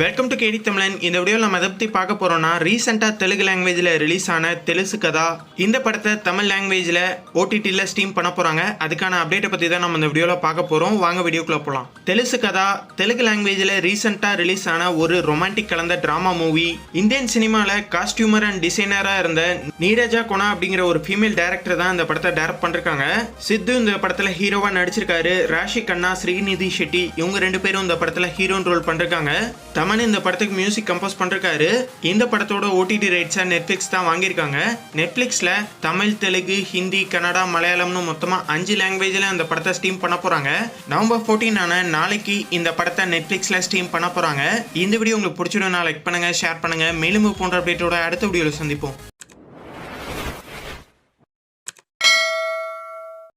Welcome to கேடி தமிழன். இந்த வீடியோவில் நம்ம எதை பற்றி பார்க்க போகிறோம்னா, ரீசெண்டாக தெலுங்கு லாங்குவேஜில் ரிலீஸ் ஆன தெலுசு கதா இந்த படத்தை தமிழ் லாங்குவேஜில் ஓடிடியில் ஸ்ட்ரீம் பண்ண போகிறாங்க. அதுக்கான அப்டேட்டை பற்றி தான் நம்ம இந்த வீடியோவில் பார்க்க போகிறோம். வாங்க வீடியோக்குள்ளே போகலாம். தெலுசு கதா தெலுங்கு லாங்குவேஜில் ரீசெண்டாக ரிலீஸ் ஆன ஒரு ரொமான்டிக் கலந்த ட்ராமா மூவி. இந்தியன் சினிமாவில் காஸ்டியூமர் அண்ட் டிசைனராக இருந்த நீரஜா கோனா அப்படிங்கிற ஒரு ஃபீமேல் டைரக்டர் தான் இந்த படத்தை டைரக்ட் பண்ணிருக்காங்க. சித்து இந்த படத்தில் ஹீரோவாக நடிச்சிருக்காரு. ராஷி கண்ணா, ஸ்ரீநிதி ஷெட்டி இவங்க 2 பேரும் இந்த படத்தில் ஹீரோன் ரோல் பண்ணிருக்காங்க. தமன் இந்த படத்துக்கு மியூசிக் கம்போஸ் பண்ணிருக்காரு. இந்த படத்தோட ஓடிடி ரைட்ஸை நெட்ஃபிளிக்ஸ் தான் வாங்கியிருக்காங்க. நெட்ஃபிளிக்ஸ்ல தமிழ், தெலுங்கு, ஹிந்தி, கன்னடா, மலையாளம்னு மொத்தமாக 5 லாங்குவேஜில் இந்த படத்தை ஸ்ட்ரீம் பண்ண போறாங்க. நவம்பர் 14 நாளைக்கு இந்த படத்தை நெட்ஃபிளிக்ஸ்ல ஸ்ட்ரீம் பண்ண போறாங்க. இந்த வீடியோ உங்களுக்கு பிடிச்சிடும், லைக் பண்ணுங்க, ஷேர் பண்ணுங்க. மேலும் போன்ற அப்டேட்டோட அடுத்த வீடியோவில் சந்திப்போம்.